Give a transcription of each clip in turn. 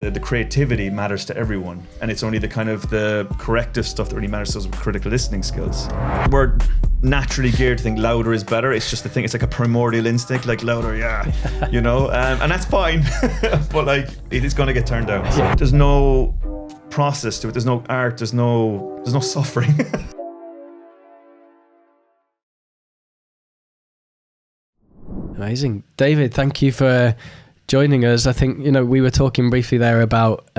The creativity matters to everyone, and it's only the kind of the corrective stuff that really matters to those with critical listening skills. We're naturally geared to think louder is better. It's just the thing, it's like a primordial instinct, like louder, yeah, you know, and that's fine, but like it is going to get turned down. So there's no process to it, there's no art, there's no suffering. Amazing. David, thank you for joining us. I think, you know, we were talking briefly there about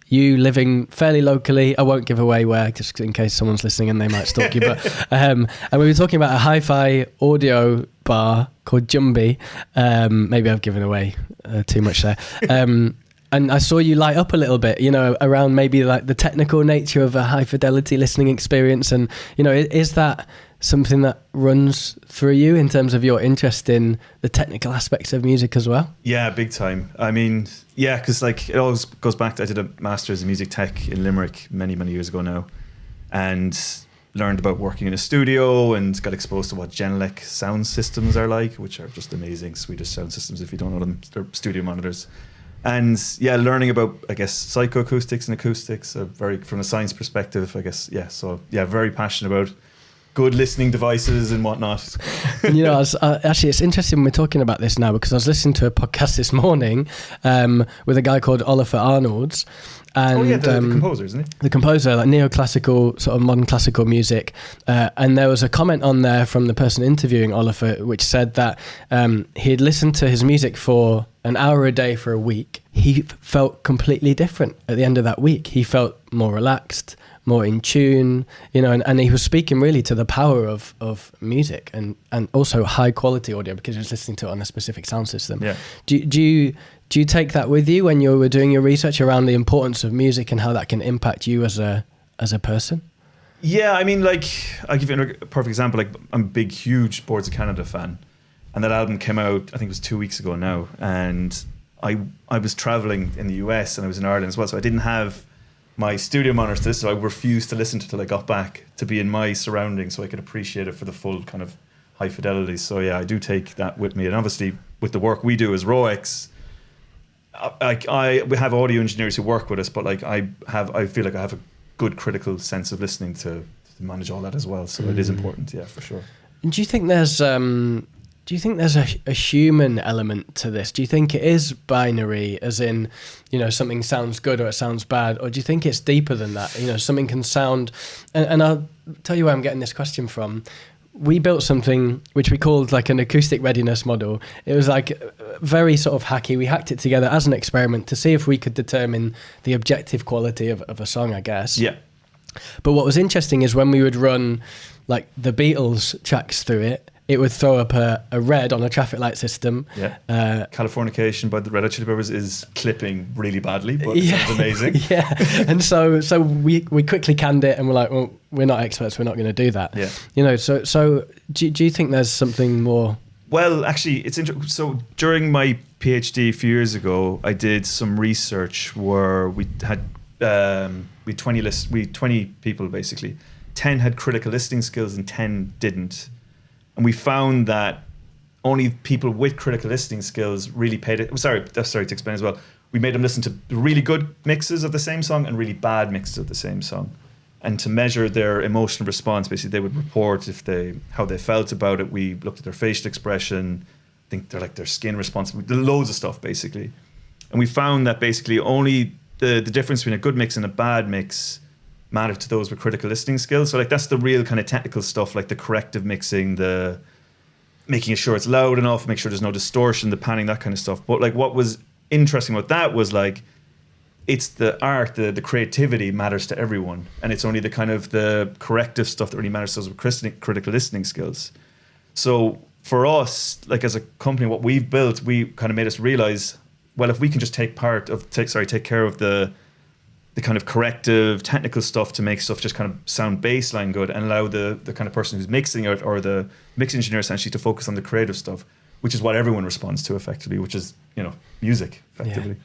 you living fairly locally. I won't give away where, just in case someone's listening and they might stalk you. But and we were talking about a hi-fi audio bar called Jumby. Maybe I've given away too much there. And I saw you light up a little bit, you know, around maybe like the technical nature of a high fidelity listening experience. And, you know, is that something that runs through you in terms of your interest in the technical aspects of music as well? Yeah, big time. I mean, yeah, because like it always goes back to, I did a master's in music tech in Limerick many years ago now, and learned about working in a studio and got exposed to what Genelec sound systems are like, which are just amazing Swedish sound systems. If you don't know them, they're studio monitors. And yeah, learning about, I guess, psychoacoustics and acoustics, from a science perspective, I guess. Yeah, so yeah, very passionate about good listening devices and whatnot. You know, actually, it's interesting we're talking about this now, because I was listening to a podcast this morning with a guy called Oliver Arnolds. And, the composer, isn't he? The composer, like neoclassical, sort of modern classical music. And there was a comment on there from the person interviewing Oliver, which said that he'd listened to his music for an hour a day for a week. He felt completely different at the end of that week. He felt more relaxed, more in tune, you know, and he was speaking really to the power of music and also high quality audio, because he was listening to it on a specific sound system. Yeah. Do you take that with you when you were doing your research around the importance of music and how that can impact you as a person? Yeah, I mean, like, I'll give you a perfect example. Like, I'm a big, huge Boards of Canada fan, and that album came out, I think it was 2 weeks ago now, and I was traveling in the US and I was in Ireland as well, so I didn't have my studio monitors to this, so I refused to listen to it till I got back to be in my surroundings so I could appreciate it for the full kind of high fidelity. So yeah, I do take that with me. And obviously with the work we do as RoEx, we have audio engineers who work with us, but like I feel like I have a good critical sense of listening to manage all that as well. So it is important, yeah, for sure. And do you think there's a human element to this? Do you think it is binary, as in, you know, something sounds good or it sounds bad? Or do you think it's deeper than that? You know, something can sound... And I'll tell you where I'm getting this question from. We built something which we called like an acoustic readiness model. It was like very sort of hacky. We hacked it together as an experiment to see if we could determine the objective quality of a song, I guess. Yeah. But what was interesting is when we would run like the Beatles tracks through it, it would throw up a red on a traffic light system. Yeah. Californication by the Red Hot Chili Peppers is clipping really badly, but it sounds amazing. Yeah. And so we quickly canned it and we're like, well, we're not experts, we're not going to do that. Yeah. You know, so do you think there's something more? Well, actually, it's interesting. So during my PhD a few years ago, I did some research where we had 20 people basically. 10 had critical listening skills and 10 didn't. And we found that only people with critical listening skills really paid it. Sorry to explain as well. We made them listen to really good mixes of the same song and really bad mixes of the same song. And to measure their emotional response, basically they would report how they felt about it. We looked at their facial expression, I think they're like their skin response, loads of stuff basically. And we found that basically only the difference between a good mix and a bad mix mattered to those with critical listening skills. So like that's the real kind of technical stuff, like the corrective mixing, the making sure it's loud enough, make sure there's no distortion, the panning, that kind of stuff. But like what was interesting about that was like it's the art, the creativity matters to everyone, and it's only the kind of the corrective stuff that really matters to those with critical listening skills. So for us, like as a company, what we've built, we kind of made us realize, well, if we can just take care of the kind of corrective technical stuff to make stuff just kind of sound baseline good, and allow the kind of person who's mixing it or the mix engineer essentially to focus on the creative stuff, which is what everyone responds to effectively, which is, you know, music effectively. Yeah.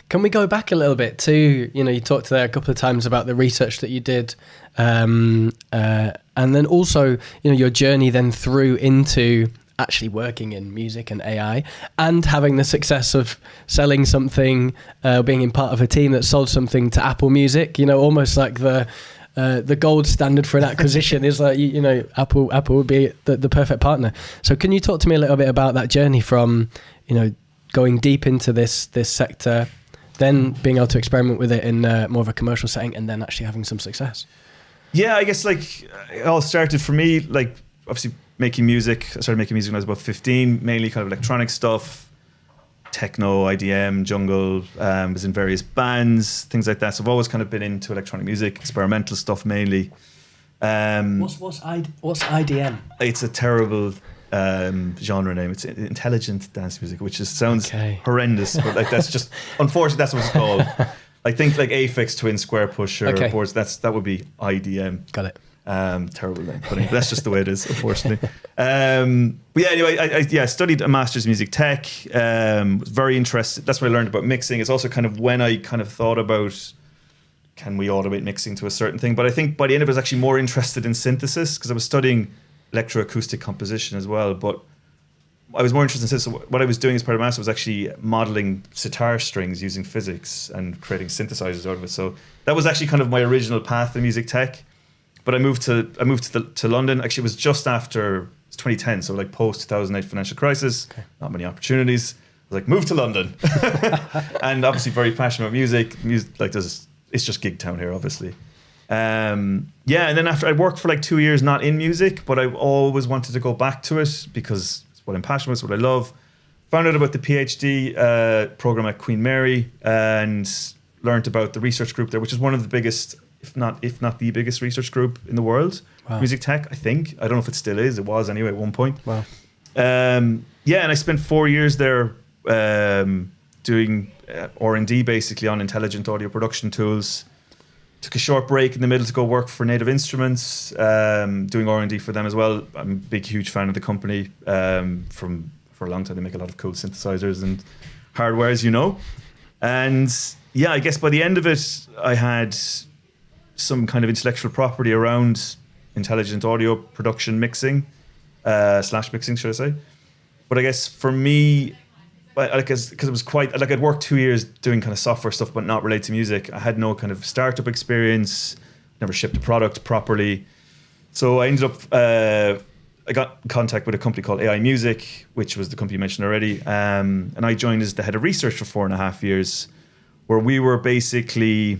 Can we go back a little bit to, you know, you talked there a couple of times about the research that you did, and then also, you know, your journey then through into actually working in music and AI, and having the success of selling something, being in part of a team that sold something to Apple Music, almost like the gold standard for an acquisition is like, Apple would be the perfect partner. So can you talk to me a little bit about that journey from, going deep into this sector, then being able to experiment with it in more of a commercial setting, and then actually having some success? Yeah, I guess like it all started for me, like obviously making music. I started making music when I was about 15, mainly kind of electronic stuff, techno, IDM, jungle, was in various bands, things like that. So I've always kind of been into electronic music, experimental stuff mainly. What's IDM? It's a terrible genre name. It's intelligent dance music, which sounds horrendous, but like that's just, unfortunately, that's what it's called. I think like Aphex Twin, Square Pusher, boards, that would be IDM. Got it. Terrible name, but that's just the way it is, unfortunately. But yeah, anyway, I studied a master's in music tech. Was very interested. That's what I learned about mixing. It's also kind of when I kind of thought about, can we automate mixing to a certain thing? But I think by the end of it, I was actually more interested in synthesis, because I was studying electroacoustic composition as well. But I was more interested in synthesis. So what I was doing as part of master was actually modeling sitar strings using physics and creating synthesizers out of it. So that was actually kind of my original path in music tech. But I moved to London. Actually, it was just after 2010, so like post 2008 financial crisis. Not many opportunities. I was like, move to London, and obviously very passionate about music. Like it's just gig town here, obviously. And then after I worked for like 2 years, not in music, but I always wanted to go back to it because it's what I'm passionate about, it's what I love. Found out about the PhD program at Queen Mary and learned about the research group there, which is one of the biggest, if not the biggest research group in the world. Wow. Music tech, I think. I don't know if it still is. It was anyway at one point. Wow. And I spent 4 years there doing R&D basically on intelligent audio production tools. Took a short break in the middle to go work for Native Instruments, doing R&D for them as well. I'm a big, huge fan of the company. For a long time, they make a lot of cool synthesizers and hardware, as you know. And yeah, I guess by the end of it, I had some kind of intellectual property around intelligent audio production mixing, / mixing, should I say. But I guess for me, because it was quite, like I'd worked 2 years doing kind of software stuff, but not related to music. I had no kind of startup experience, never shipped a product properly. So I ended up, I got in contact with a company called AI Music, which was the company you mentioned already. And I joined as the head of research for 4.5 years, where we were basically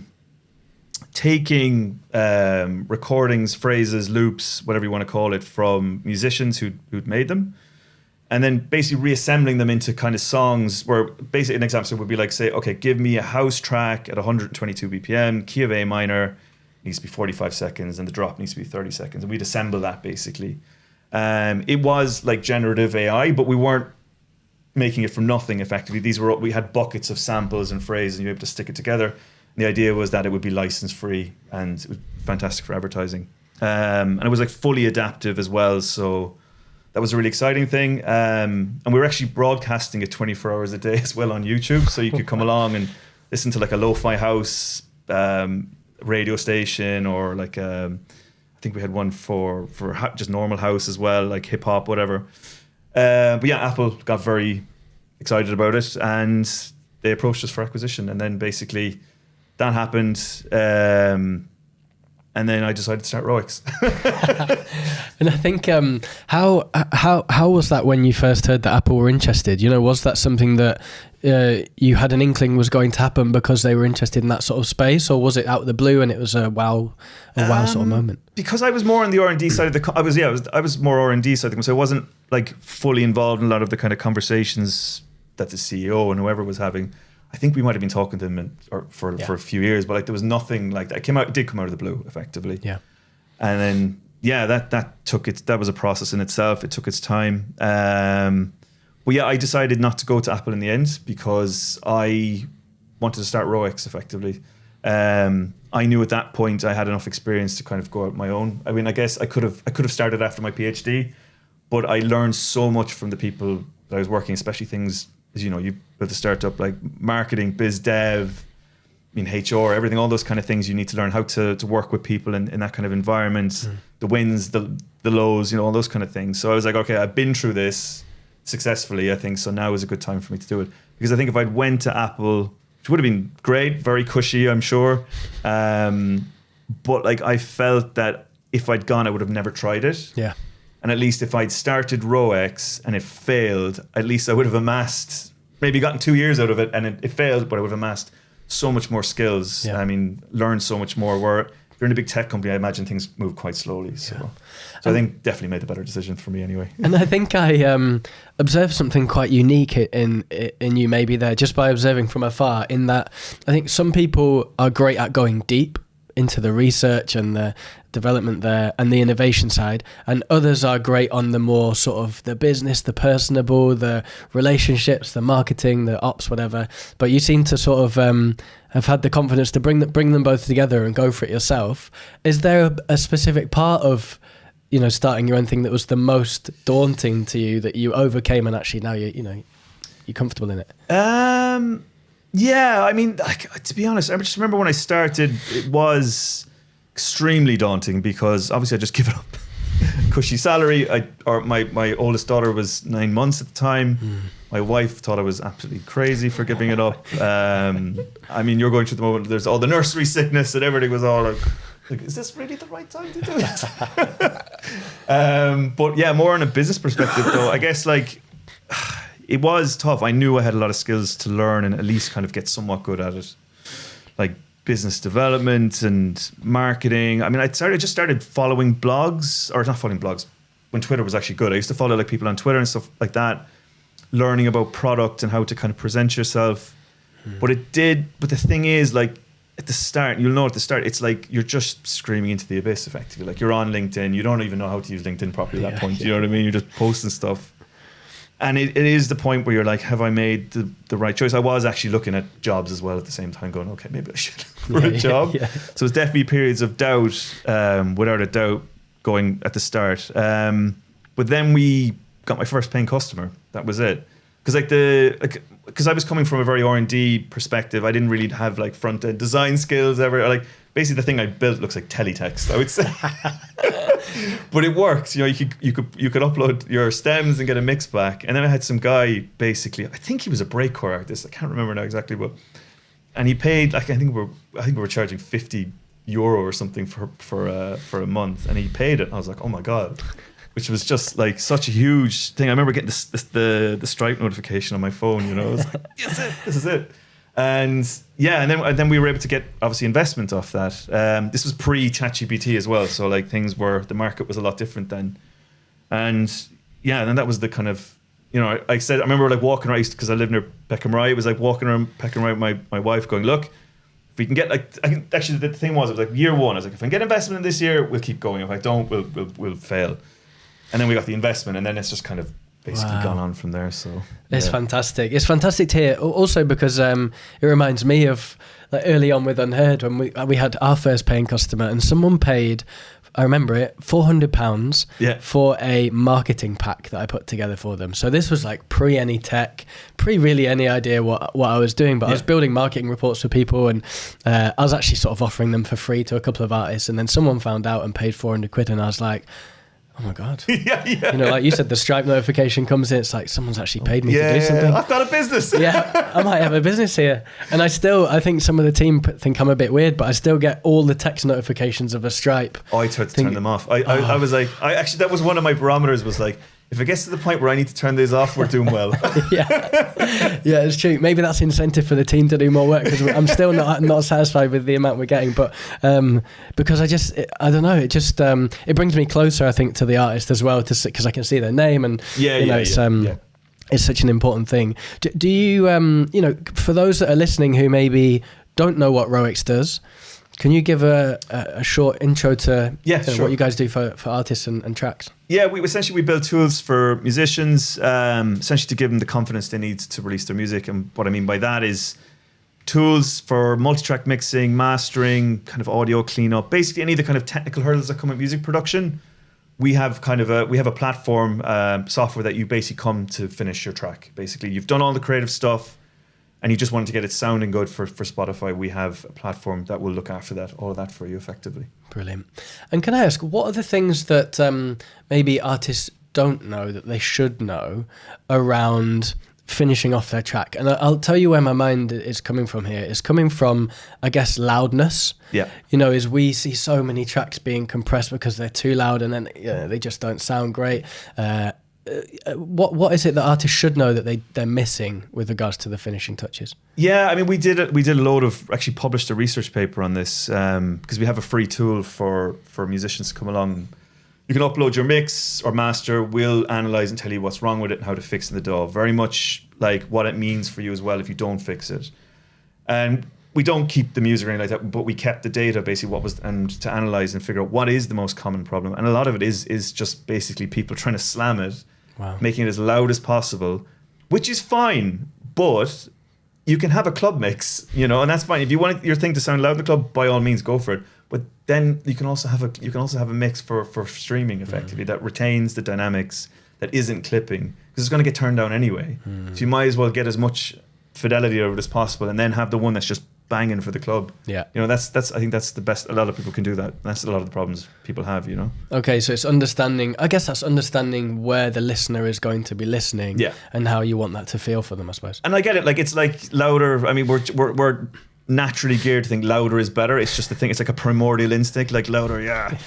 taking recordings, phrases, loops, whatever you want to call it, from musicians who'd made them, and then basically reassembling them into kind of songs where basically an example would be like, say, okay, give me a house track at 122 BPM, key of A minor, needs to be 45 seconds, and the drop needs to be 30 seconds. And we'd assemble that basically. It was like generative AI, but we weren't making it from nothing effectively. We had buckets of samples and phrases, and you were able to stick it together. And the idea was that it would be license free, and it was fantastic for advertising. And it was like fully adaptive as well. So that was a really exciting thing. And we were actually broadcasting it 24 hours a day as well on YouTube. So you could come along and listen to like a lo-fi house radio station, or like I think we had one for just normal house as well, like hip hop, whatever. But yeah, Apple got very excited about it, and they approached us for acquisition. And then basically that happened. And then I decided to start RoEx. And I think how was that when you first heard that Apple were interested? Was that something that you had an inkling was going to happen because they were interested in that sort of space, or was it out of the blue and it was a wow sort of moment? Because I was more on the R&D side of I was more R&D side of the, so I wasn't like fully involved in a lot of the kind of conversations that the CEO and whoever was having. I think we might have been talking to them for a few years, but like there was nothing like that. It did come out of the blue, effectively. Yeah. And then that was a process in itself. It took its time. But yeah, I decided not to go to Apple in the end because I wanted to start RoEx effectively. I knew at that point I had enough experience to kind of go out my own. I mean, I guess I could have started after my PhD, but I learned so much from the people that I was working, especially things, as you know, you build a startup like marketing, biz dev, HR, everything, all those kind of things. You need to learn how to work with people in that kind of environment, the wins, the the lows, all those kind of things. So I was like, okay, I've been through this successfully, I think, so now is a good time for me to do it. Because I think if I'd went to Apple, which would have been great, very cushy, I'm sure, but like I felt that if I'd gone, I would have never tried it. Yeah. And at least if I'd started RoEx and it failed, at least I would have amassed, maybe gotten 2 years out of it, and it failed, but I would have amassed so much more skills. Yeah. I mean, learned so much more. Where if you're in a big tech company, I imagine things move quite slowly. So I think definitely made the better decision for me anyway. And I think I observed something quite unique in you maybe there, just by observing from afar, in that I think some people are great at going deep into the research and the development there and the innovation side, and others are great on the more sort of the business, the personable, the relationships, the marketing, the ops, whatever. But you seem to sort of have had the confidence to bring them both together and go for it yourself. Is there a specific part of starting your own thing that was the most daunting to you, that you overcame and actually now you're comfortable in it? Yeah, I mean, to be honest, I just remember when I started, it was extremely daunting because obviously I just give it up. Cushy salary. My oldest daughter was 9 months at the time. My wife thought I was absolutely crazy for giving it up. I mean, you're going through the moment, there's all the nursery sickness and everything was all like, is this really the right time to do this? But yeah, more on a business perspective though, I guess like it was tough. I knew I had a lot of skills to learn and at least kind of get somewhat good at it. Like business development and marketing. I mean, I just started following blogs, or not following blogs, when Twitter was actually good. I used to follow like people on Twitter and stuff like that, learning about product and how to kind of present yourself. But the thing is, like, at the start, you'll know at the start, it's like you're just screaming into the abyss effectively. Like you're on LinkedIn, you don't even know how to use LinkedIn properly at that point. You know what I mean? You're just posting stuff. And it is the point where you're like, have I made the right choice? I was actually looking at jobs as well at the same time going, okay, maybe I should for a job. Yeah. So it's definitely periods of doubt, without a doubt, going at the start. But then we got my first paying customer. That was it. Because I was coming from a very R&D perspective, I didn't really have like front end design skills ever. Like basically the thing I built looks like teletext, I would say. But it works. You could upload your stems and get a mix back. And then I had some guy basically, I think he was a breakcore artist. I can't remember now exactly, and he paid like I think we were charging €50 or something for a month, and he paid it. I was like, oh my god. Which was just like such a huge thing. I remember getting the Stripe notification on my phone. I was like, this is it. And yeah, and then we were able to get obviously investment off that. This was pre ChatGPT as well, so like the market was a lot different then. And yeah, and then that was the kind of I remember like walking around because I lived near Peckham Rye. It was like walking around Peckham Rye with my wife, going, look, if we can get actually the thing was, it was like year one. I was like, if I can get investment in this year, we'll keep going. If I don't, we'll fail. And then we got the investment, and then it's just kind of basically gone on from there. So it's fantastic. It's fantastic to hear. Also because it reminds me of like early on with Unheard when we had our first paying customer, and someone paid, I remember it, £400 for a marketing pack that I put together for them. So this was like pre any tech, pre really any idea what I was doing, but I was building marketing reports for people, and I was actually sort of offering them for free to a couple of artists, and then someone found out and paid £400, and I was like, oh my god! Yeah. Like you said, the Stripe notification comes in. It's like someone's actually paid me to do something. I've got a business. Yeah, I might have a business here. And I think some of the team think I'm a bit weird, but I still get all the text notifications of a Stripe. Oh, I tried to turn them off. I was like, actually that was one of my barometers. Was like, if it gets to the point where I need to turn these off, we're doing well. yeah, it's true. Maybe that's incentive for the team to do more work, because I'm still not satisfied with the amount we're getting. But because I don't know, it just it brings me closer, I think, to the artist as well, because I can see their name, and it's such an important thing. Do you for those that are listening who maybe don't know what RoEx does, can you give a short intro to what you guys do for artists and tracks? Yeah, we build tools for musicians, essentially to give them the confidence they need to release their music. And what I mean by that is tools for multi-track mixing, mastering, kind of audio cleanup, basically any of the kind of technical hurdles that come with music production. We have a platform software that you basically come to finish your track. Basically, you've done all the creative stuff. and you just wanted to get it sounding good for Spotify, we have a platform that will look after that, all of that for you effectively. Brilliant. And can I ask, what are the things that maybe artists don't know that they should know around finishing off their track? And I'll tell you where my mind is coming from here. It's coming from, I guess, loudness. Yeah. You know, as we see so many tracks being compressed because they're too loud and then they just don't sound great. What is it that artists should know that they're missing with regards to the finishing touches? Yeah, I mean, we did a load of, actually published a research paper on this because we have a free tool for musicians to come along. You can upload your mix or master. We'll analyze and tell you what's wrong with it and how to fix in the DAW. Very much like what it means for you as well if you don't fix it. And we don't keep the music or anything like that, but we kept the data, basically and to analyze and figure out what is the most common problem. And a lot of it is just basically people trying to slam it, making it as loud as possible, which is fine, but you can have a club mix, and that's fine. If you want your thing to sound loud in the club, by all means, go for it. But then you can also have a mix for streaming effectively that retains the dynamics, that isn't clipping, because it's going to get turned down anyway. So you might as well get as much fidelity out of it as possible, and then have the one that's just banging for the club. Yeah, that's I think that's the best. A lot of people can do that. That's a lot of the problems people have. Okay, so it's understanding. I guess that's understanding where the listener is going to be listening. Yeah. And how you want that to feel for them, I suppose. And I get it. Like it's like louder. I mean, we're naturally geared to think louder is better. It's just the thing. It's like a primordial instinct, like louder, and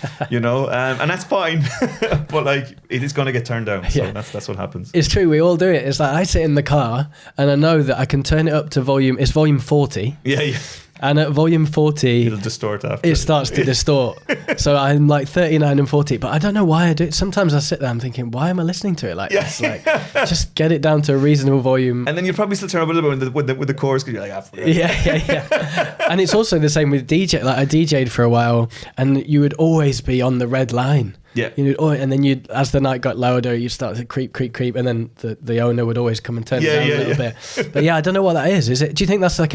that's fine. But like it is going to get turned down. So that's what happens. It's true. We all do it. It's like I sit in the car and I know that I can turn it up to volume. It's volume 40. Yeah. And at volume 40, it'll distort after. It starts to distort. So I'm like 39 and 40, but I don't know why I do it. Sometimes I sit there, I'm thinking, why am I listening to it like this? Like, just get it down to a reasonable volume. And then you'll probably still turn up a little bit with the chorus because you're like, yeah. And it's also the same with DJ. Like I DJ'd for a while, and you would always be on the red line. Yeah. And then as the night got louder, you start to creep, and then the owner would always come and turn it down a little bit. But I don't know what that is. Do you think that's like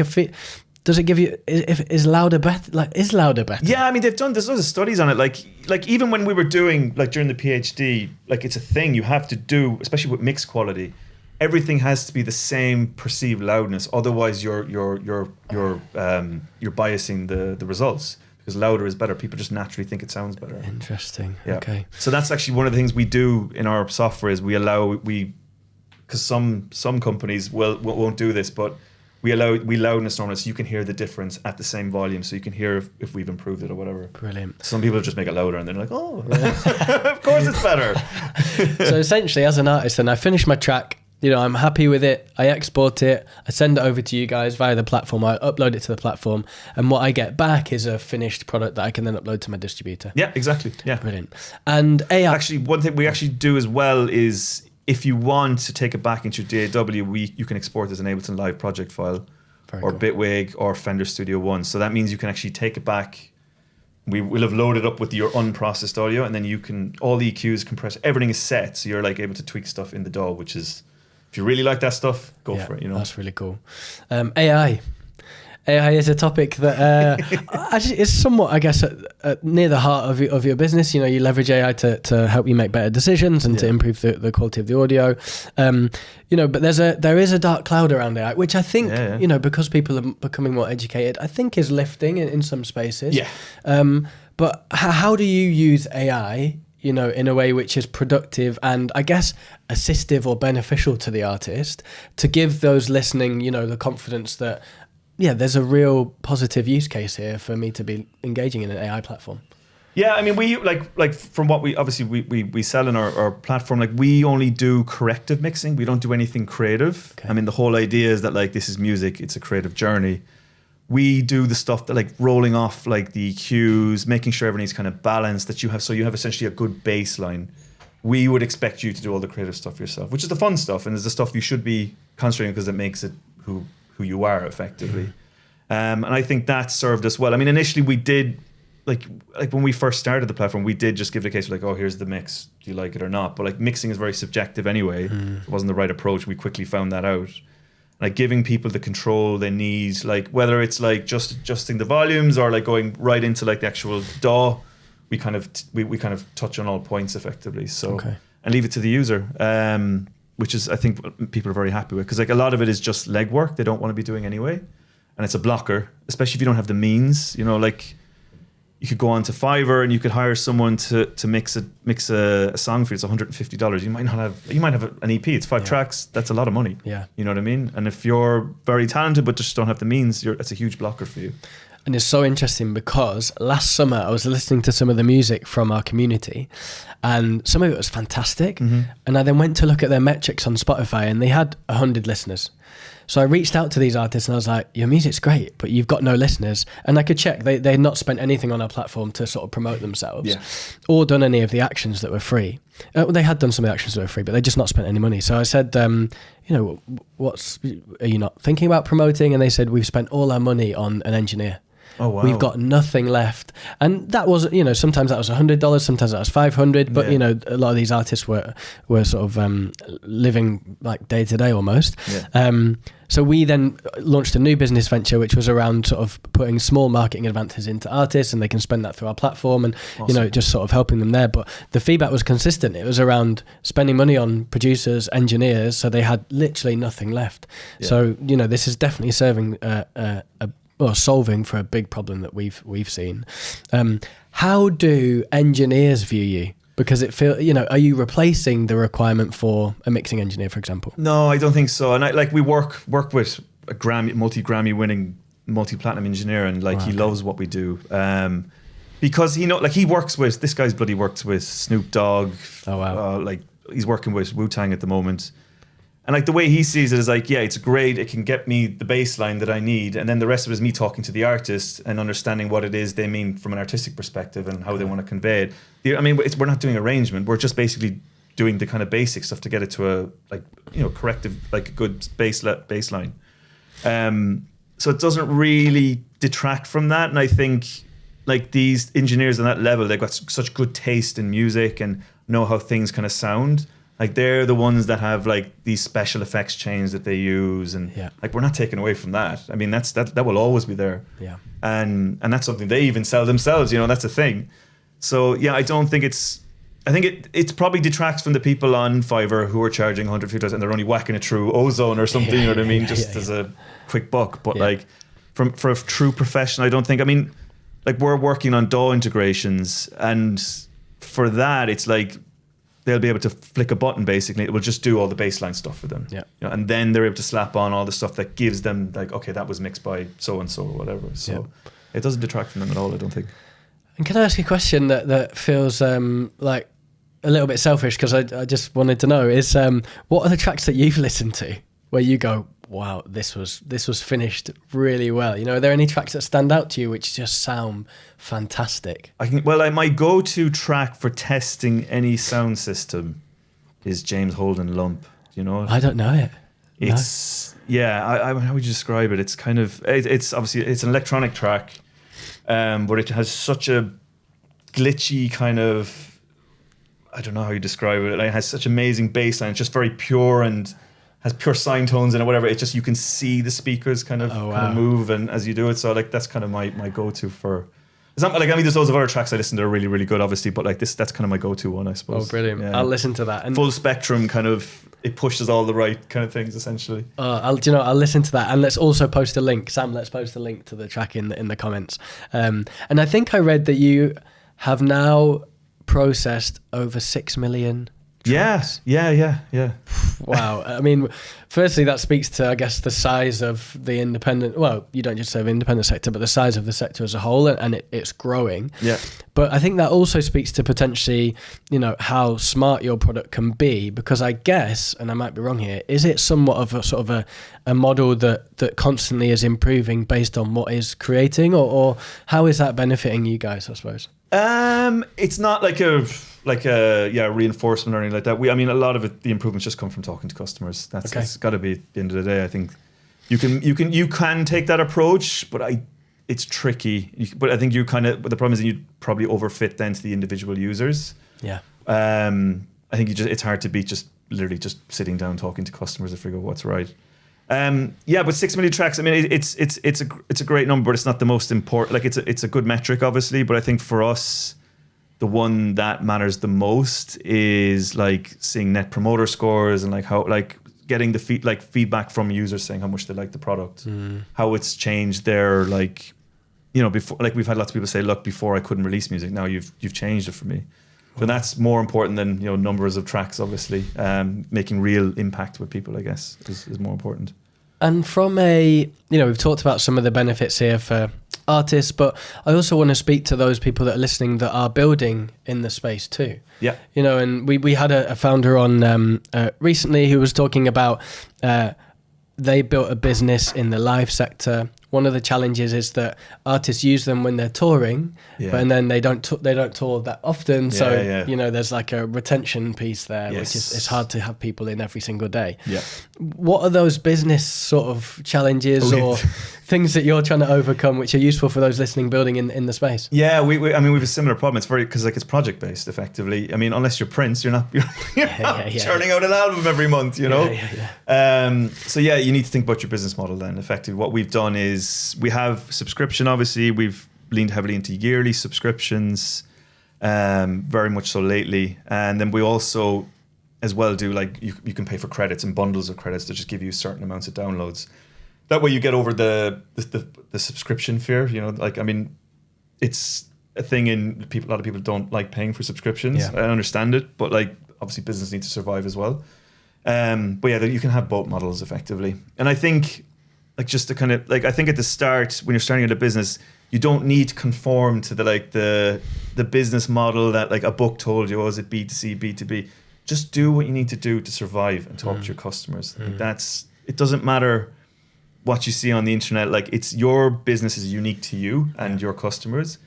does it give you, is louder better? Like, is louder better? Yeah, I mean, there's loads of studies on it. Like even when we were doing, like during the PhD, like it's a thing you have to do, especially with mix quality. Everything has to be the same perceived loudness. Otherwise, you're biasing the results, because louder is better. People just naturally think it sounds better. Interesting. Yeah. Okay. So that's actually one of the things we do in our software is because some companies won't do this, but we loudness normally, so you can hear the difference at the same volume, so you can hear if we've improved it or whatever. Brilliant. Some people just make it louder and they're like, oh, of course it's better. So essentially, as an artist, then I finish my track, I'm happy with it, I export it, I send it over to you guys via the platform, I upload it to the platform, and what I get back is a finished product that I can then upload to my distributor. Yeah, exactly. Yeah. Brilliant. And AI... Actually, one thing we actually do as well is, if you want to take it back into DAW, you can export as an Ableton Live project file. Very or cool. Bitwig or Fender Studio One. So that means you can actually take it back. We will have loaded up with your unprocessed audio, and then you can, all the EQs, compress, everything is set, so you're like able to tweak stuff in the DAW, which is, if you really like that stuff, go for it. That's really cool. AI is a topic that actually is somewhat, I guess, near the heart of your business. You leverage AI to help you make better decisions and to improve the quality of the audio. But there is a dark cloud around AI, which I think, because people are becoming more educated, I think is lifting in some spaces. Yeah. But how do you use AI, in a way which is productive and, I guess, assistive or beneficial to the artist, to give those listening, the confidence that, there's a real positive use case here for me to be engaging in an AI platform? Yeah, I mean, we like from what we sell in our platform, like we only do corrective mixing. We don't do anything creative. Okay. I mean, the whole idea is that like this is music, it's a creative journey. We do the stuff that like rolling off like the EQs, making sure everything's kind of balanced, that you have essentially a good baseline. We would expect you to do all the creative stuff yourself, which is the fun stuff and is the stuff you should be concentrating because it makes it who you are effectively. And I think that served us well. I mean, initially we did, like when we first started the platform, we did just give it a case of like, oh, here's the mix. Do you like it or not? But like mixing is very subjective anyway. It wasn't the right approach. We quickly found that out. Like giving people the control they need, like whether it's like just adjusting the volumes or like going right into like the actual DAW, we kind of touch on all points effectively. So, and leave it to the user. which is I think what people are very happy with, because like a lot of it is just legwork they don't want to be doing anyway, and it's a blocker, especially if you don't have the means. You know, like you could go on to Fiverr and you could hire someone to mix a song for you. It's $150. You might have an EP. It's 5 tracks. That's a lot of money. Yeah, you know what I mean. And if you're very talented but just don't have the means, it's a huge blocker for you. And it's so interesting because last summer I was listening to some of the music from our community, and some of it was fantastic. Mm-hmm. And I then went to look at their metrics on Spotify, and they had 100 listeners. So I reached out to these artists and I was like, your music's great, but you've got no listeners. And I could check, they had not spent anything on our platform to sort of promote themselves, or done any of the actions that were free. They had done some of the actions that were free, but they just not spent any money. So I said, you know, are you not thinking about promoting? And they said, we've spent all our money on an engineer. Oh, wow. We've got nothing left. And that was, you know, sometimes that was $100, sometimes that was $500, but you know, a lot of these artists were sort of living like day to day almost. So we then launched a new business venture, which was around sort of putting small marketing advances into artists, and they can spend that through our platform, and you know, just sort of helping them there. But the feedback was consistent. It was around spending money on producers, engineers, so they had literally nothing left. So, you know, this is definitely serving solving for a big problem that we've seen. How do engineers view you? Because it are you replacing the requirement for a mixing engineer, for example? No, I don't think so. And we work with a multi-Grammy winning, multi-platinum engineer, and he loves what we do. Because he works with, this guy's bloody works with Snoop Dogg. Oh wow. He's working with Wu-Tang at the moment. And the way he sees it is it's great. It can get me the bass line that I need. And then the rest of it is me talking to the artist and understanding what it is they mean from an artistic perspective and how they want to convey it. We're not doing arrangement. We're just basically doing the kind of basic stuff to get it to a corrective, a good bass line. So it doesn't really detract from that. And I think these engineers on that level, they've got such good taste in music and know how things kind of sound. They're the ones that have these special effects chains that they use, and we're not taking away from that. I mean, that will always be there. Yeah. And that's something they even sell themselves. You know, that's a thing. So I don't think I think it probably detracts from the people on Fiverr who are charging $150 and they're only whacking it through Ozone or something. You know what I mean? As a quick buck. But for a true professional, I don't think. I mean, we're working on DAW integrations, and for that, it's they'll be able to flick a button, basically. It will just do all the baseline stuff for them. Yeah. You know, and then they're able to slap on all the stuff that gives them okay, that was mixed by so-and-so or whatever. So it doesn't detract from them at all, I don't think. And can I ask you a question that feels like a little bit selfish, because I just wanted to know, is what are the tracks that you've listened to where you go, wow, this was finished really well? You know, are there any tracks that stand out to you which just sound fantastic? My go-to track for testing any sound system is James Holden Lump. You know it? I don't know it. It's how would you describe it? It's kind of it's obviously it's an electronic track, but it has such a glitchy kind of, I don't know how you describe it. It has such amazing bass line. It's just very pure and has pure sine tones in it, whatever. It's just, you can see the speakers kind of move and as you do it. So that's kind of my go-to for. It's not there's loads of other tracks I listen to that are really, really good, obviously, but that's kind of my go-to one, I suppose. Oh, brilliant! Yeah. I'll listen to that. And full spectrum, kind of, it pushes all the right kind of things, essentially. I'll listen to that, and let's also post a link. Sam, let's post a link to the track in the comments. And I think I read that you have now processed over 6 million. Yes. Yeah. Wow. I mean, firstly, that speaks to, I guess, the size of the independent, well, you don't just say the independent sector, but the size of the sector as a whole, and it's growing. Yeah. But I think that also speaks to potentially, how smart your product can be, because I guess, and I might be wrong here, is it somewhat of a sort of a model that constantly is improving based on what is creating, or how is that benefiting you guys, I suppose? It's not like a reinforcement or anything like that. A lot of it, the improvements just come from talking to customers. That's got to be at the end of the day. I think you can take that approach, but it's tricky. But I think but the problem is that you probably overfit then to the individual users. Yeah. I think it's hard to beat just literally just sitting down talking to customers to figure out what's right. But 6 million tracks. I mean, it's a great number, but it's not the most important. It's a good metric, obviously. But I think for us, the one that matters the most is like seeing net promoter scores and like how like getting the feedback from users saying how much they like the product, how it's changed their like, you know, before, like we've had lots of people say, look, before I couldn't release music, now you've changed it for me. So that's more important than, you know, numbers of tracks, obviously. Making real impact with people, I guess, is more important. And from a, you know, we've talked about some of the benefits here for artists, but I also want to speak to those people that are listening that are building in the space too. Yeah. You know, and we had a founder on recently who was talking about they built a business in the live sector. One of the challenges is that artists use them when they're touring, but then they don't tour that often. So you know, there's like a retention piece there, which is it's hard to have people in every single day. Yeah. What are those business sort of challenges or things that you're trying to overcome, which are useful for those listening, building in the space? Yeah, I mean, we have a similar problem. It's very because like it's project based, effectively. I mean, unless you're Prince, you're not churning out an album every month, you know. So yeah, you need to think about your business model then. Effectively, what we've done is we have subscription. Obviously, we've leaned heavily into yearly subscriptions, very much so lately, and then we also as well do like you can pay for credits and bundles of credits that just give you certain amounts of downloads. That way you get over the subscription fear, you know, like, I mean, it's a thing in people, a lot of people don't like paying for subscriptions. I understand it, but like obviously business needs to survive as well. But yeah, you can have both models effectively. And I think like just to kind of like, I think at the start when you're starting out a business, you don't need to conform to the business model that like a book told you, is it B2C, B2B? Just do what you need to do to survive and talk to your customers. Like it doesn't matter what you see on the internet, like it's your business is unique to you and your customers,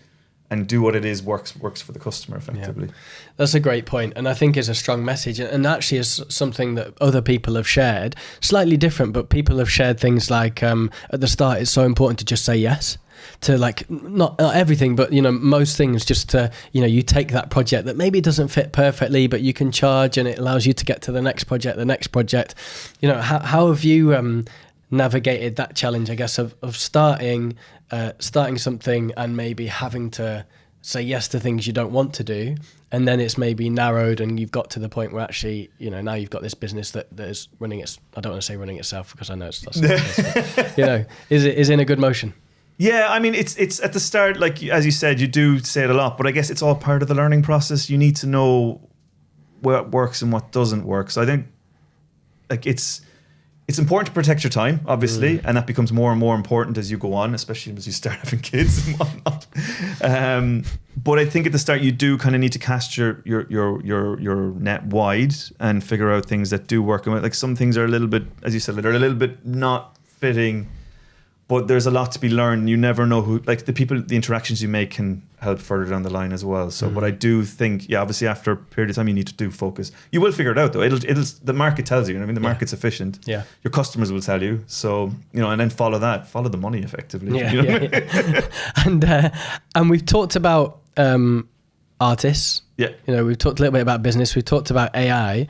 and do what it is works for the customer effectively. That's a great point, and I think is a strong message, and actually is something that other people have shared, slightly different, but people have shared things like at the start it's so important to just say yes to like not everything, but you know, most things, just to, you know, you take that project that maybe doesn't fit perfectly, but you can charge and it allows you to get to the next project. You know, how have you navigated that challenge, I guess, of starting something and maybe having to say yes to things you don't want to do, and then it's maybe narrowed and you've got to the point where actually, you know, now you've got this business that is running I don't want to say running itself because I know it's not you know, is in a good motion. Yeah, I mean, it's at the start, like as you said, you do say it a lot, but I guess it's all part of the learning process. You need to know what works and what doesn't work. So I think like it's important to protect your time, obviously, and that becomes more and more important as you go on, especially as you start having kids and whatnot. But I think at the start you do kind of need to cast your net wide and figure out things that do work. And like some things are a little bit, as you said, they're a little bit not fitting, but there's a lot to be learned. You never know who, like the interactions you make can help further down the line as well. So, but I do think, obviously after a period of time, you need to do focus. You will figure it out though. It'll the market tells you. You know what I mean, the market's efficient. Yeah. Your customers will tell you. So, you know, and then follow the money effectively. Yeah. You know? And we've talked about artists. Yeah. You know, we've talked a little bit about business. We've talked about AI.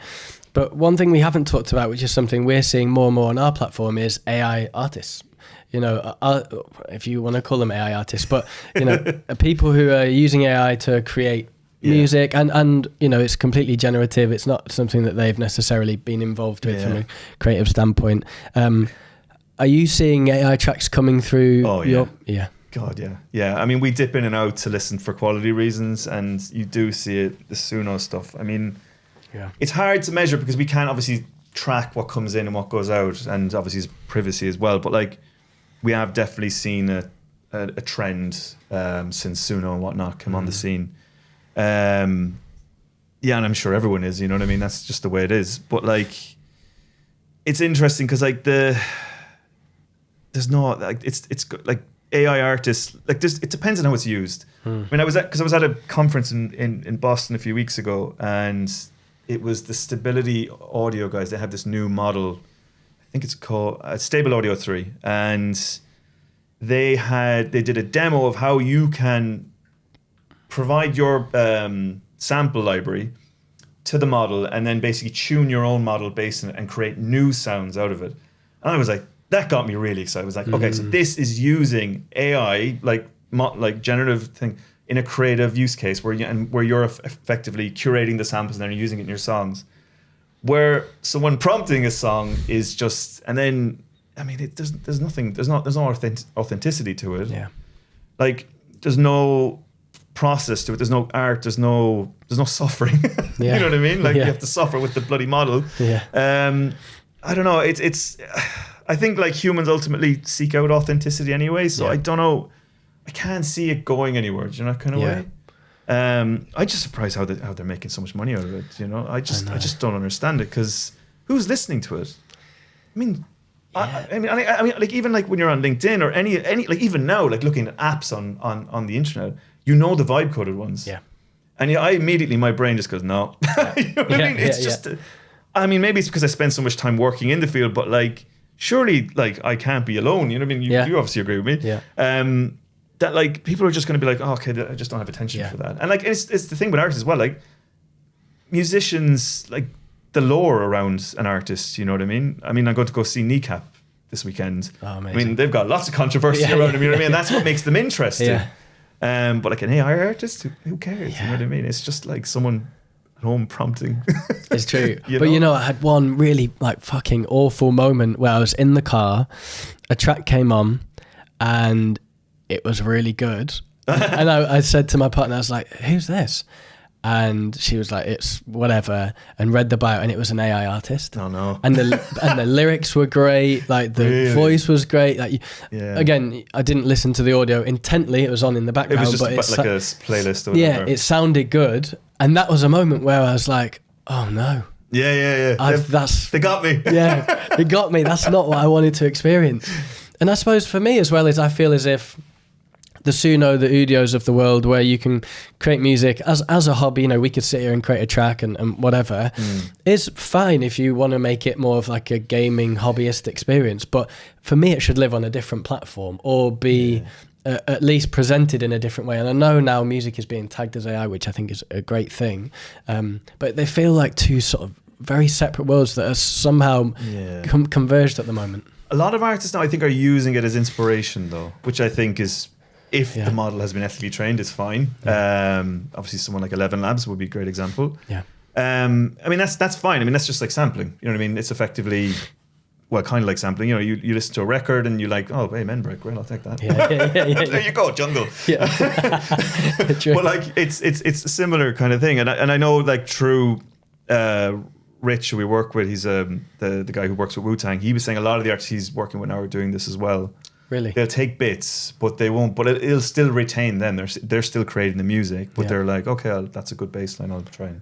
But one thing we haven't talked about, which is something we're seeing more and more on our platform, is AI artists. You know, if you want to call them AI artists, but, you know, people who are using AI to create music and, you know, it's completely generative. It's not something that they've necessarily been involved with from a creative standpoint. Are you seeing AI tracks coming through? Oh, yeah. God, yeah. Yeah, I mean, we dip in and out to listen for quality reasons, and you do see it, the Suno stuff. I mean, it's hard to measure because we can't obviously track what comes in and what goes out, and obviously it's privacy as well. But, like, we have definitely seen a trend since Suno and whatnot come on the scene. And I'm sure everyone is, you know what I mean? That's just the way it is. But like, it's interesting because like there's no, like it's like AI artists, like it depends on how it's used. I mean, I was at a conference in Boston a few weeks ago, and it was the Stability Audio guys. They have this new model, I think it's called Stable Audio 3, and they did a demo of how you can provide your sample library to the model and then basically tune your own model based on it and create new sounds out of it. And I was like, that got me really excited. I was like, okay, so this is using AI, like generative thing, in a creative use case where you're effectively curating the samples and then you're using it in your songs. Where someone prompting a song is just, and then I mean, there's no authenticity to it. Yeah. Like there's no process to it. There's no art. There's no suffering. Yeah. You know what I mean? Like you have to suffer with the bloody model. Yeah. I don't know. It's. I think like humans ultimately seek out authenticity anyway. So I don't know. I can't see it going anywhere. Do you know that kind of way? I'm just surprised how they're making so much money out of it. You know, I just don't understand it because who's listening to it? I mean. Yeah. I mean, like even like when you're on LinkedIn or any like even now, like looking at apps on the internet, you know the vibe coded ones. Yeah. And I immediately my brain just goes no. You know what I mean? It's just. I mean, maybe it's because I spend so much time working in the field, but like surely like I can't be alone. You know what I mean? You obviously agree with me. Yeah. That like people are just going to be like, oh, okay, I just don't have attention for that. And like it's the thing with artists as well. Like musicians, like. The lore around an artist, you know what I mean? I mean, I'm going to go see Kneecap this weekend. Oh, amazing. I mean, they've got lots of controversy around them, you know what I mean? That's what makes them interesting. Yeah. But like an AI artist, who cares? You know what I mean? It's just like someone at home prompting. It's true. You know, I had one really like fucking awful moment where I was in the car, a track came on and it was really good. And I said to my partner, I was like, who's this? And she was like, it's whatever, and read the bio, and it was an AI artist. Oh no! And the lyrics were great, like the voice was great. Like, again, I didn't listen to the audio intently; it was on in the background. It was just like a playlist or whatever. Yeah, it sounded good, and that was a moment where I was like, oh no. Yeah. They got me. Yeah, they got me. That's not what I wanted to experience. And I suppose for me as well is I feel as if the Suno, the Udios of the world, where you can create music as a hobby, you know, we could sit here and create a track and whatever, is fine if you want to make it more of like a gaming hobbyist experience. But for me, it should live on a different platform or be at least presented in a different way. And I know now music is being tagged as AI, which I think is a great thing. But they feel like two sort of very separate worlds that are somehow converged at the moment. A lot of artists now, I think, are using it as inspiration, though, which I think is... If the model has been ethically trained, it's fine. Obviously, someone like 11 Labs would be a great example. Yeah. I mean, that's fine. I mean, that's just like sampling. You know what I mean? It's effectively, well, kind of like sampling. You know, you listen to a record and you're like, oh, hey, Menbreak, great, I'll take that. Yeah. There you go, jungle. Yeah. But like, it's a similar kind of thing. And I know like through Rich, who we work with, he's the guy who works with Wu-Tang. He was saying a lot of the artists he's working with now are doing this as well. Really? They'll take bits, but they won't. But it'll still retain them. They're still creating the music, but they're like, okay, that's a good baseline. I'll try and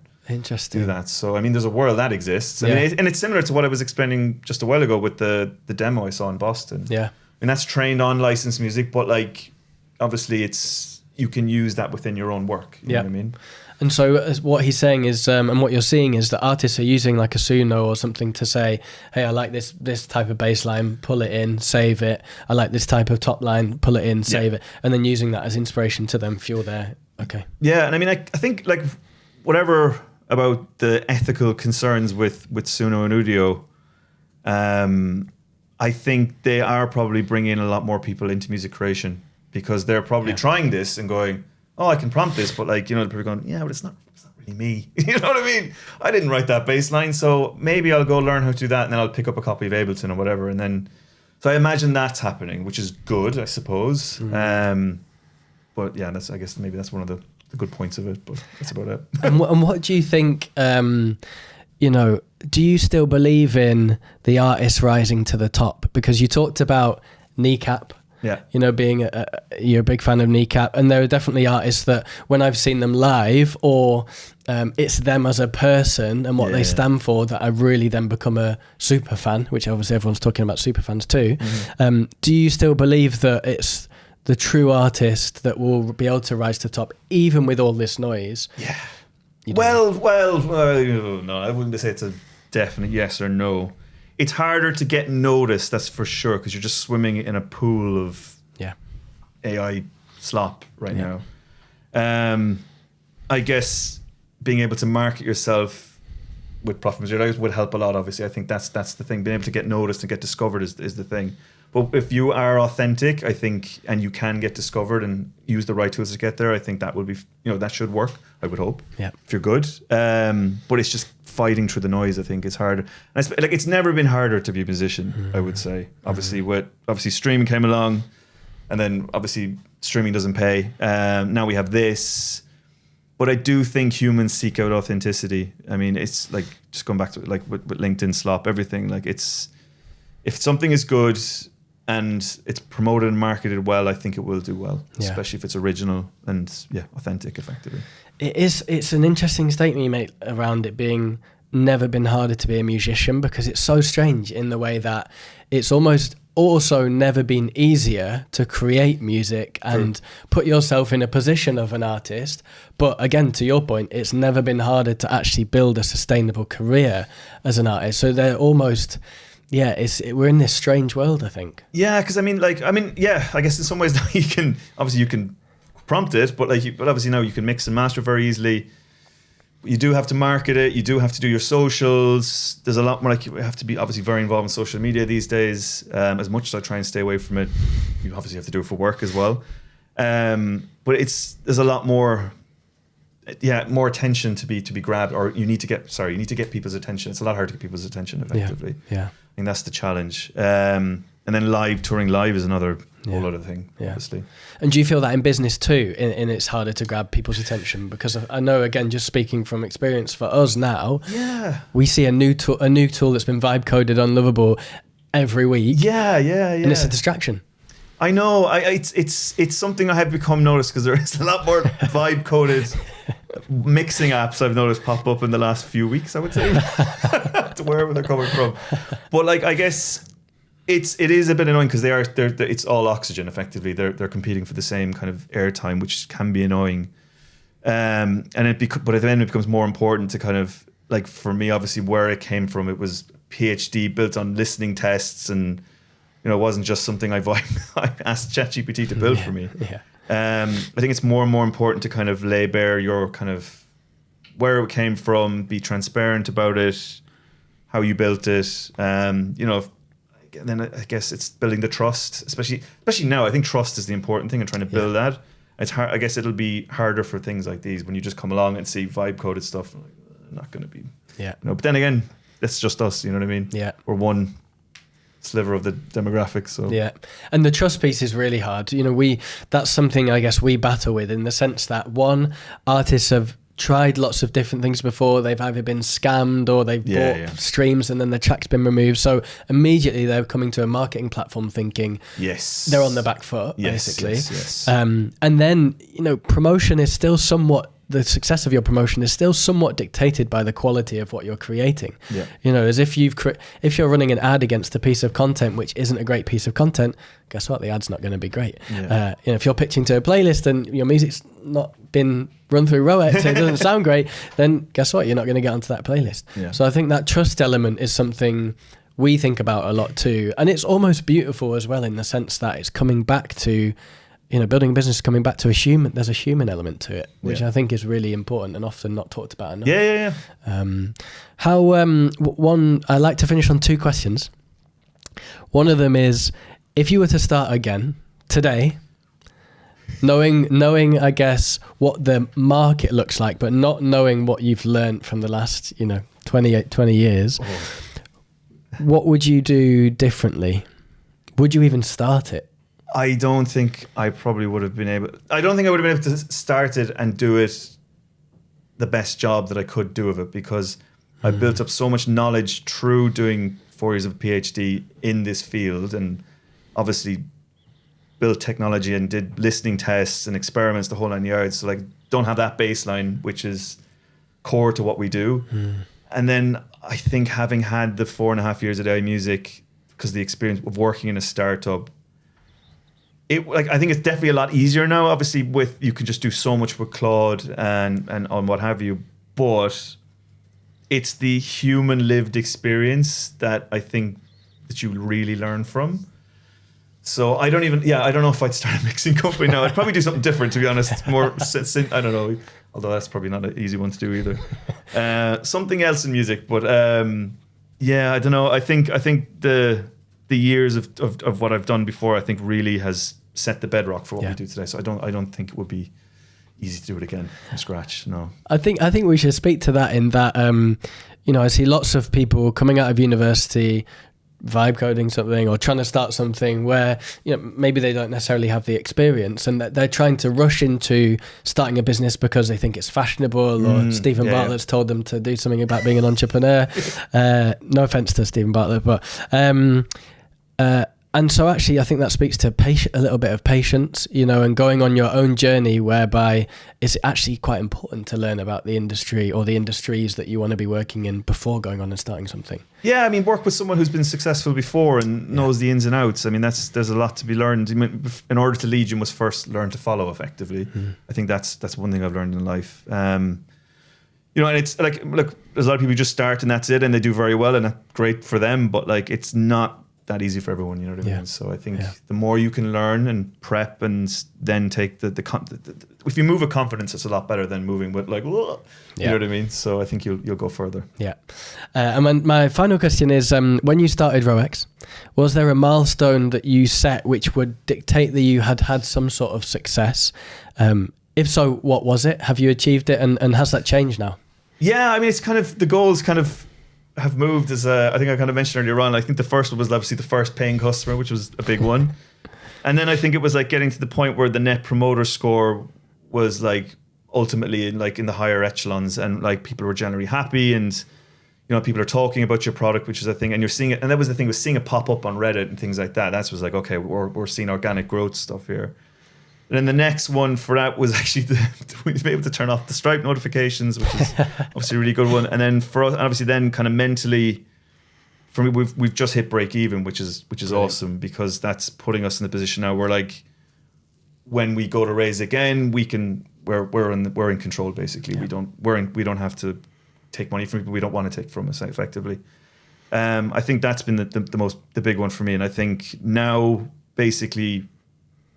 do that. So I mean, there's a world that exists. I mean, and it's similar to what I was explaining just a while ago with the demo I saw in Boston. Yeah. And that's trained on licensed music, but like, obviously, you can use that within your own work. You know what I mean? And so what he's saying is, and what you're seeing is that artists are using like a Suno or something to say, hey, I like this type of bass line, pull it in, save it. I like this type of top line, pull it in, save it. And then using that as inspiration to then fuel their, Yeah, and I mean, I think like whatever about the ethical concerns with Suno and Udio, I think they are probably bringing a lot more people into music creation because they're probably trying this and going, oh, I can prompt this, but like, you know, people are going, yeah, but it's not really me. You know what I mean? I didn't write that bass line, so maybe I'll go learn how to do that and then I'll pick up a copy of Ableton or whatever. And then, so I imagine that's happening, which is good, I suppose. But yeah, I guess maybe that's one of the good points of it, but that's about it. And what do you think, you know, do you still believe in the artist rising to the top? Because you talked about Kneecap. Yeah, you know, being you're a big fan of Kneecap, and there are definitely artists that when I've seen them live, or it's them as a person and what they stand for, that I really then become a super fan. Which obviously everyone's talking about super fans too. Do you still believe that it's the true artist that will be able to rise to the top, even with all this noise? Yeah. Well, no, I wouldn't say it's a definite yes or no. It's harder to get noticed, that's for sure, because you're just swimming in a pool of AI slop right now. I guess being able to market yourself with profit materials would help a lot, obviously. I think that's the thing. Being able to get noticed and get discovered is the thing. But if you are authentic, I think, and you can get discovered and use the right tools to get there, I think that will be, that should work, I would hope. Yeah. If you're good. But it's just fighting through the noise, I think, is harder. And it's never been harder to be a musician, I would say. Obviously streaming came along, and then obviously streaming doesn't pay. Now we have this. But I do think humans seek out authenticity. I mean, it's like, just going back to like with LinkedIn slop, everything, like if something is good and it's promoted and marketed well, I think it will do well, especially if it's original and authentic, effectively. It's an interesting statement you make around it being never been harder to be a musician, because it's so strange in the way that it's almost also never been easier to create music and put yourself in a position of an artist. But again, to your point, it's never been harder to actually build a sustainable career as an artist. So they're almost... we're in this strange world, I think. Yeah, because I guess in some ways you can prompt it, but obviously now you can mix and master very easily. You do have to market it. You do have to do your socials. There's a lot more, you have to be obviously very involved in social media these days. As much as I try and stay away from it, you obviously have to do it for work as well. But there's a lot more. More attention to be grabbed, or you need to get people's attention. It's a lot harder to get people's attention effectively. Yeah. I think that's the challenge. And then touring live is another whole other thing, obviously. And do you feel that in business too, in it's harder to grab people's attention? Because I know, again, just speaking from experience for us now, we see a new tool that's been vibe coded on Lovable every week. And it's a distraction. I know. It's something I have become noticed, because there is a lot more vibe coded mixing apps I've noticed pop up in the last few weeks, I would say, to wherever they're coming from. But I guess it is a bit annoying, because it's all oxygen effectively. They're competing for the same kind of airtime, which can be annoying. But at the end it becomes more important to kind of, for me, obviously where it came from, it was PhD built on listening tests, and it wasn't just something I asked ChatGPT to build for me. I think it's more and more important to kind of lay bare your kind of where it came from, be transparent about it, how you built it. And then I guess it's building the trust, especially now. I think trust is the important thing, and trying to build that. It's hard. I guess it'll be harder for things like these when you just come along and see vibe coded stuff. Not going to be. But then again, it's just us. You know what I mean? We're one sliver of the demographic. So and the trust piece is really hard. That's something I guess we battle with, in the sense that artists have tried lots of different things before. They've either been scammed, or they've bought streams and then the track's been removed. So immediately they're coming to a marketing platform thinking they're on the back foot, basically. And then, promotion is still somewhat, the success of your promotion is still somewhat dictated by the quality of what you're creating. As if if you're running an ad against a piece of content which isn't a great piece of content, guess what? The ad's not going to be great. If you're pitching to a playlist and your music's not been run through RoEx, it doesn't sound great, then guess what? You're not going to get onto that playlist. So I think that trust element is something we think about a lot too, and it's almost beautiful as well, in the sense that it's coming back to, building a business, coming back to a human. There's a human element to it, which I think is really important and often not talked about enough. One, I like to finish on two questions. One of them is, if you were to start again today, knowing I guess what the market looks like, but not knowing what you've learned from the last 20 years, what would you do differently? Would you even start it? I don't think I probably would have been able. I don't think I would have been able to start it and do it the best job that I could do of it, because I built up so much knowledge through doing 4 years of a PhD in this field, and obviously built technology and did listening tests and experiments, the whole 9 yards. So don't have that baseline, which is core to what we do. And then I think, having had the 4.5 years at AI Music, because the experience of working in a startup, I think it's definitely a lot easier now. Obviously, you can just do so much with Claude and on what have you, but it's the human lived experience that I think that you really learn from. So I don't know if I'd start a mixing company now. I'd probably do something different, to be honest. More, I don't know. Although that's probably not an easy one to do either. Something else in music, but I don't know. I think the years of what I've done before, I think really has set the bedrock for what we do today. So I don't think it would be easy to do it again from scratch. No. I think we should speak to that in that, I see lots of people coming out of university, vibe coding something or trying to start something where maybe they don't necessarily have the experience, and that they're trying to rush into starting a business because they think it's fashionable, or Stephen Bartlett's told them to do something about being an entrepreneur. No offense to Stephen Bartlett, but and so actually I think that speaks to a little bit of patience, and going on your own journey, whereby it's actually quite important to learn about the industry or the industries that you want to be working in before going on and starting something. Yeah, I mean, work with someone who's been successful before and knows the ins and outs. I mean, there's a lot to be learned. In order to lead, you must first learn to follow effectively. I think that's one thing I've learned in life. And it's like, look, there's a lot of people who just start and that's it, and they do very well, and that's great for them. But like, it's not that easy for everyone, you know what I mean? So I think the more you can learn and prep and then take the if you move with confidence, it's a lot better than moving with like, whoa, you know what I mean? So I think you'll go further. Yeah. And my final question is, when you started RoEx, was there a milestone that you set which would dictate that you had some sort of success? If so, what was it? Have you achieved it, and has that changed now? Yeah, I mean, it's kind of, the goals kind of have moved as I think I kind of mentioned earlier on. I think the first one was obviously the first paying customer, which was a big one. And then I think it was like getting to the point where the net promoter score was like ultimately in the higher echelons, and like people were generally happy, and people are talking about your product, which is a thing, and you're seeing it. And that was the thing, was seeing it pop up on Reddit and things like that. That was like, okay, we're seeing organic growth stuff here. And then the next one for that was actually to be able to turn off the Stripe notifications, which is obviously a really good one. And then for us, obviously, then kind of mentally, for me, we've just hit break even, which is awesome, because that's putting us in the position now where like when we go to raise again, we're in control basically. Yeah. We don't have to take money from people we don't want to take from us effectively. I think that's been the big one for me, and I think now basically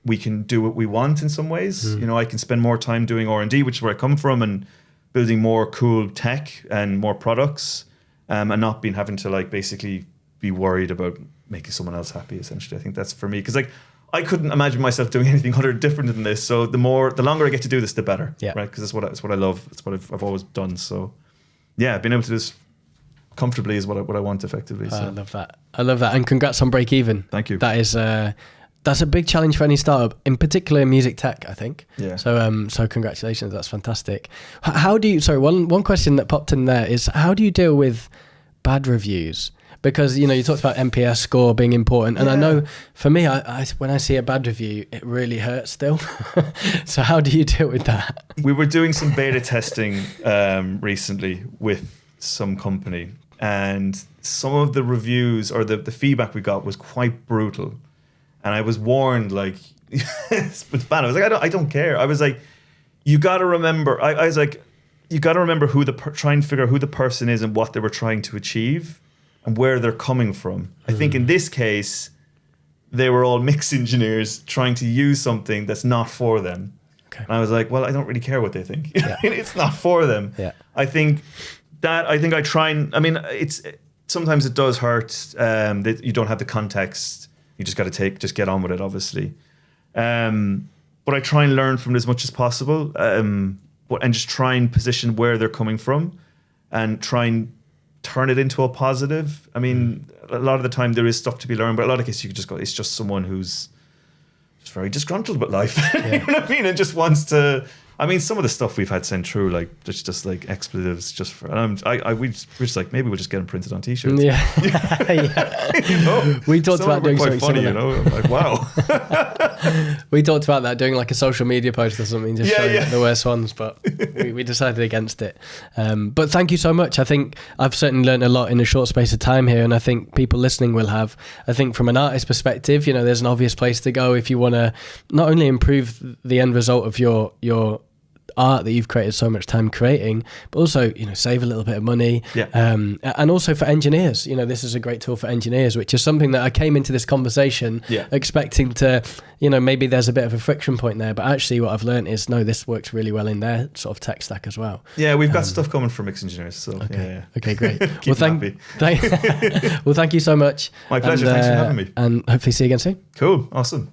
we can do what we want in some ways. I can spend more time doing R&D, which is where I come from, and building more cool tech and more products, and not having to like basically be worried about making someone else happy. Essentially, I think that's for me, because like I couldn't imagine myself doing anything other different than this. So the longer I get to do this, the better. Yeah. Right. Because it's what I love. It's what I've always done. So yeah, being able to do this comfortably is what I want effectively. So. I love that. And congrats on break even. Thank you. That is. That's a big challenge for any startup, in particular music tech, I think. Yeah. So congratulations, that's fantastic. How do you? Sorry, one question that popped in there is, how do you deal with bad reviews? Because you talked about NPS score being important, and I know for me, I when I see a bad review, it really hurts still. So how do you deal with that? We were doing some beta testing recently with some company, and some of the reviews or the feedback we got was quite brutal. And I was warned, like, it's bad. I was like, I don't care. I was like, you got to remember. I was like, you got to remember try and figure out who the person is and what they were trying to achieve and where they're coming from. I think in this case, they were all mix engineers trying to use something that's not for them. Okay. And I was like, well, I don't really care what they think. Yeah. It's not for them. Yeah. I think I try and, sometimes it does hurt that you don't have the context. You just got to just get on with it, obviously. But I try and learn from it as much as possible, and just try and position where they're coming from and try and turn it into a positive. I mean, a lot of the time there is stuff to be learned, but a lot of cases you could just go, it's just someone who's just very disgruntled about life. Yeah. You know what I mean? And just wants to... I mean, some of the stuff we've had sent through, like there's just like expletives, just for. We're just like, maybe we'll just get them printed on T-shirts. Yeah, We talked about doing something funny, similar. I'm like, wow. We talked about that, doing like a social media post or something, just showing the worst ones, but we decided against it. But thank you so much. I think I've certainly learned a lot in a short space of time here, and I think people listening will have. I think from an artist perspective, there's an obvious place to go if you want to not only improve the end result of your art that you've created so much time creating, but also, save a little bit of money. And also for engineers, this is a great tool for engineers, which is something that I came into this conversation expecting to, maybe there's a bit of a friction point there, but actually what I've learned is, no, this works really well in their sort of tech stack as well. Yeah, we've got stuff coming for mix engineers. So Okay, great. Well, thank you so much. My pleasure. Thanks for having me. And hopefully see you again soon. Cool. Awesome.